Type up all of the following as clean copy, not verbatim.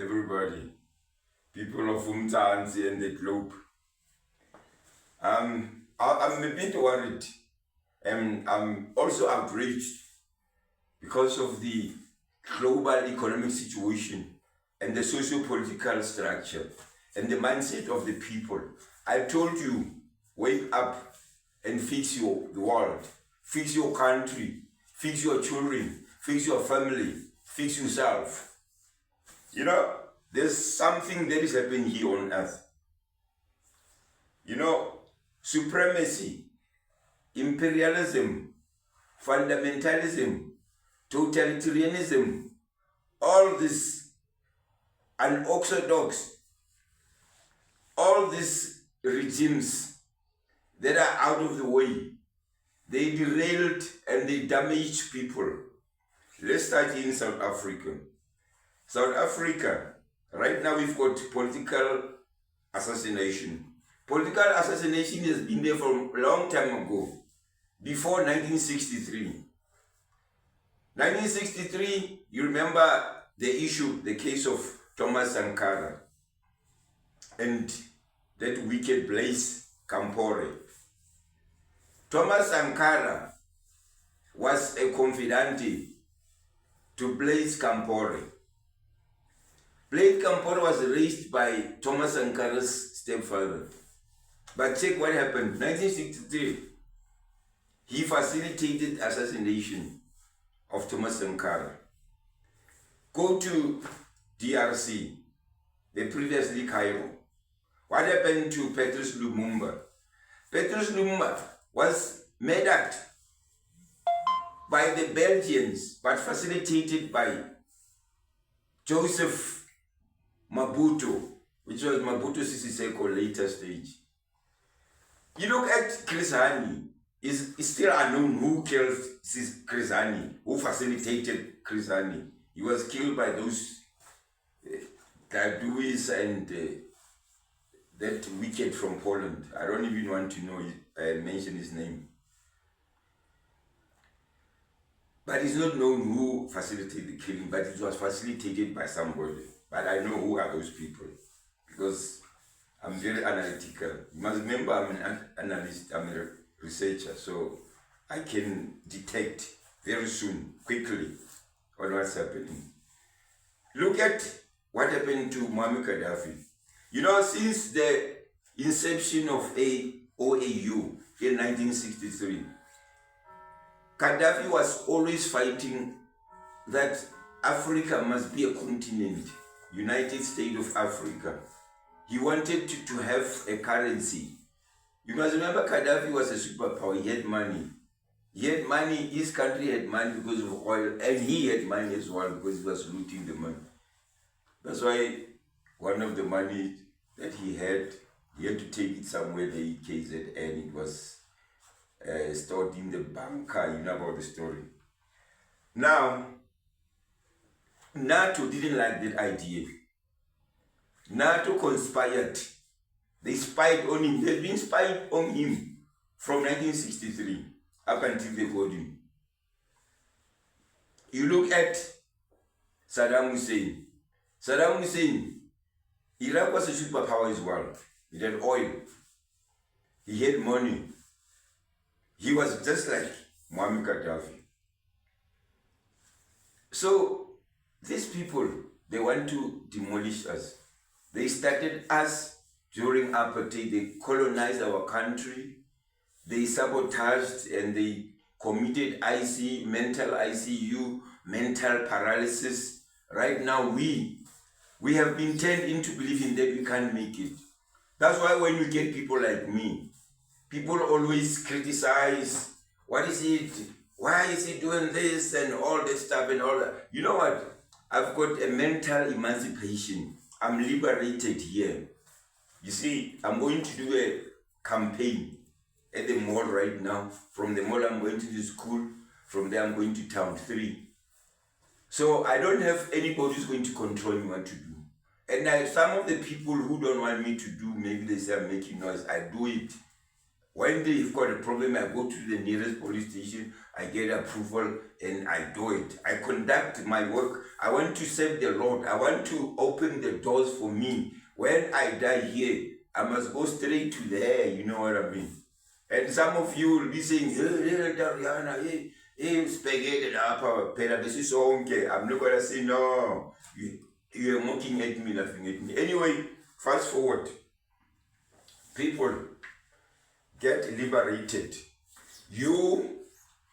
everybody, people of Umtanzi and the globe. I'm a bit worried and I'm also outraged because of the global economic situation and the socio-political structure and the mindset of the people. I told you, wake up and fix the world, fix your country, fix your children, fix your family, fix yourself. You know, there's something that is happening here on earth. You know, supremacy, imperialism, fundamentalism, totalitarianism, all this unorthodox, all these regimes that are out of the way, they derailed and they damaged people. Let's start in South Africa. South Africa, right now we've got political assassination. Political assassination has been there from a long time ago, before 1963. 1963, you remember the issue, the case of Thomas Sankara and that wicked Blaise Compaoré. Thomas Sankara was a confidante to Blaise Compaoré. Blaise Compaoré was raised by Thomas Sankara's stepfather. But check what happened. 1963, he facilitated assassination of Thomas Sankara. Go to DRC, the previously Cairo. What happened to Patrice Lumumba? Patrice Lumumba was murdered by the Belgians, but facilitated by Joseph Maputo, which was Maputo Sese Seko later stage. You look at Chris Hani, it's still unknown who killed Chris Hani, who facilitated Chris Hani. He was killed by those Gaduis and that wicked from Poland. I don't even want to know mention his name. But it's not known who facilitated the killing, but it was facilitated by somebody. But I know who are those people, because I'm very analytical. You must remember I'm an analyst, I'm a researcher, so I can detect very soon, quickly, on what's happening. Look at what happened to Muammar Gaddafi. You know, since the inception of OAU in 1963, Gaddafi was always fighting that Africa must be a continent, United States of Africa. He wanted to have a currency. You must remember Gaddafi was a superpower. He had money. He had money, his country had money because of oil, and he had money as well because he was looting the money. That's why one of the money that he had to take it somewhere, the KZN, it was stored in the bunker. You know about the story. Now, NATO didn't like that idea. NATO conspired. They spied on him. They've been spied on him from 1963 up until they got him. You look at Saddam Hussein. Saddam Hussein, Iraq was a superpower as well. He had oil. He had money. He was just like Muammar Gaddafi. So these people, they want to demolish us. They started us during apartheid. They colonized our country. They sabotaged and they committed mental ICU, mental paralysis. Right now, we have been turned into believing that we can't make it. That's why when you get people like me, people always criticize, what is it? Why is he doing this and all this stuff and all that? You know what? I've got a mental emancipation. I'm liberated here. You see, I'm going to do a campaign at the mall right now. From the mall, I'm going to the school. From there, I'm going to town 3. So I don't have anybody who's going to control me what to do. And some of the people who don't want me to do, maybe they say I'm making noise, I do it. When they've got a problem, I go to the nearest police station, I get approval, and I do it. I conduct my work. I want to serve the Lord. I want to open the doors for me. When I die here, I must go straight to there, you know what I mean? And some of you will be saying, hey, spaghetti, I'm not going to say no. You're mocking at me, laughing at me. Anyway, fast forward. People, get liberated. You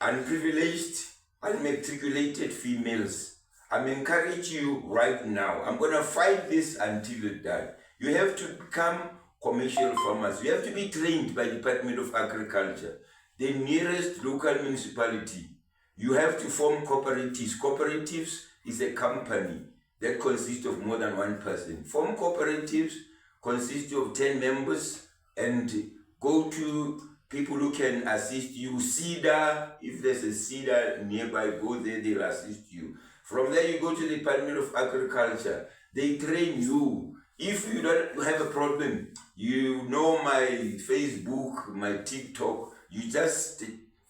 unprivileged, unmatriculated females, I'm encouraging you right now. I'm going to fight this until it dies. You have to become commercial farmers. You have to be trained by Department of Agriculture, the nearest local municipality. You have to form cooperatives. Cooperatives is a company that consists of more than one person. Form cooperatives consist of 10 members and go to people who can assist you. CEDA, if there's a CEDA nearby, go there, they'll assist you. From there, you go to the Department of Agriculture. They train you. If you don't have a problem, you know my Facebook, my TikTok, you just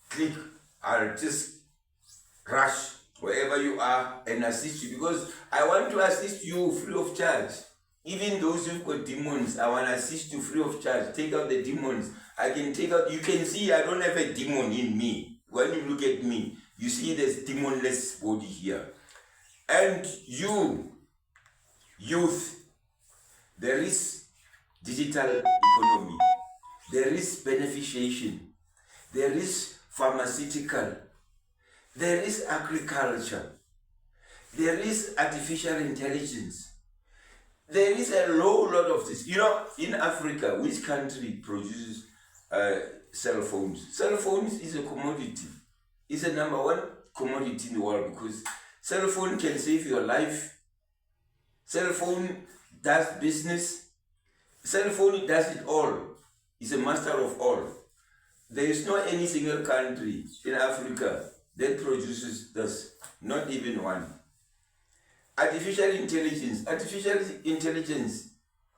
click, I'll just rush wherever you are and assist you, because I want to assist you free of charge. Even those who've got demons, I want to assist you free of charge. Take out the demons. I can take out, you can see I don't have a demon in me. When you look at me, you see there's demonless body here. And you, youth, there is digital economy. There is beneficiation. There is pharmaceutical. There is agriculture. There is artificial intelligence. There is a lot of this. You know, in Africa, which country produces cell phones? Cell phones is a commodity. It's a number one commodity in the world, because cell phone can save your life. Cell phone does business. Cell phone does it all. It's a master of all. There is not any single country in Africa that produces this. Not even one. Artificial intelligence. Artificial intelligence,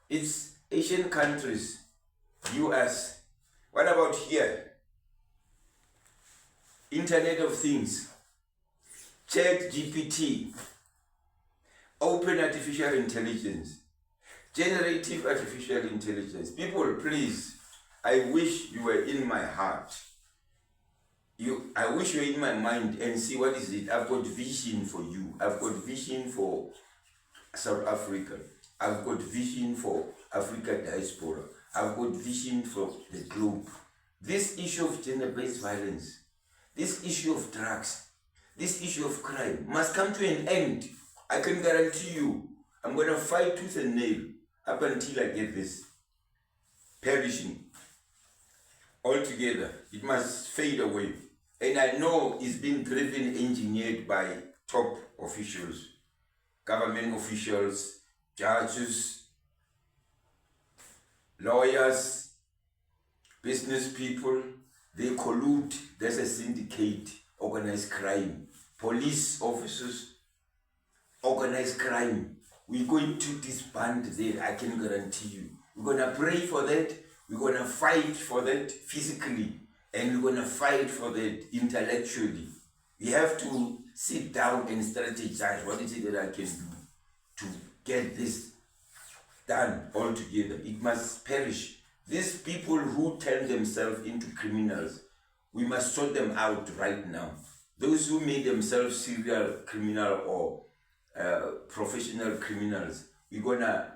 it's Asian countries, US. What about here? Internet of Things, Chat GPT, Open Artificial Intelligence, Generative Artificial Intelligence. People, please, I wish you were in my heart. I wish you were in my mind and see what is it. I've got vision for you. I've got vision for South Africa. I've got vision for Africa diaspora. I've got vision for the globe. This issue of gender-based violence, this issue of drugs, this issue of crime must come to an end. I can guarantee you, I'm going to fight tooth and nail up until I get this perishing altogether. It must fade away. And I know it's been driven, engineered by top officials, government officials, judges, lawyers, business people. They collude. There's a syndicate, organized crime, police officers, organized crime. We're going to disband that, I can guarantee you. We're going to pray for that. We're going to fight for that physically. And we're going to fight for that intellectually. We have to sit down and strategize. What is it that I can do to get this done altogether? It must perish. These people who turn themselves into criminals, we must sort them out right now. Those who made themselves serial criminal or professional criminals, we're going to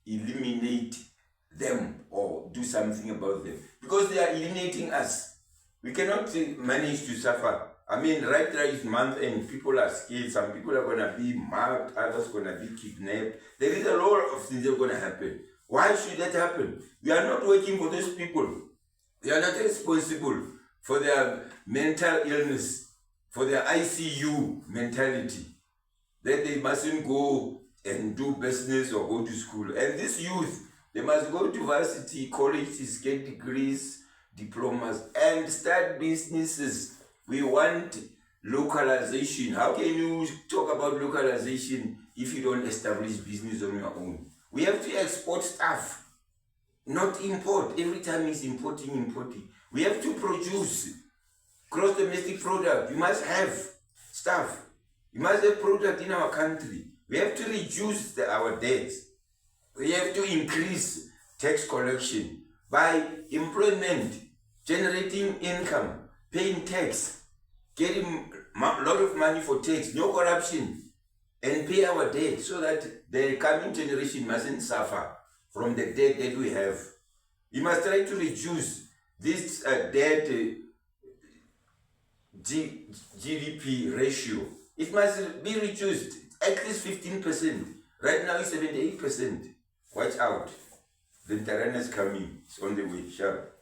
eliminate them or do something about them, because they are eliminating us. We cannot manage to suffer. I mean, right now is month end, people are scared. Some people are going to be mugged, others going to be kidnapped. There is a lot of things that are going to happen. Why should that happen? We are not working for those people. They are not responsible for their mental illness, for their ICU mentality, that they mustn't go and do business or go to school. And this youth, they must go to varsity, colleges, get degrees, diplomas, and start businesses. We want localization. How can you talk about localization if you don't establish business on your own? We have to export stuff, not import. Every time it's importing. We have to produce. gross domestic product. You must have stuff. You must have product in our country. We have to reduce our debts. We have to increase tax collection by employment, generating income, paying tax, getting a lot of money for tax, no corruption, and pay our debt so that the coming generation mustn't suffer from the debt that we have. We must try to reduce this debt GDP ratio. It must be reduced at least 15%. Right now it's 78%. Watch out. The terrain is coming. It's on the way. Sharp.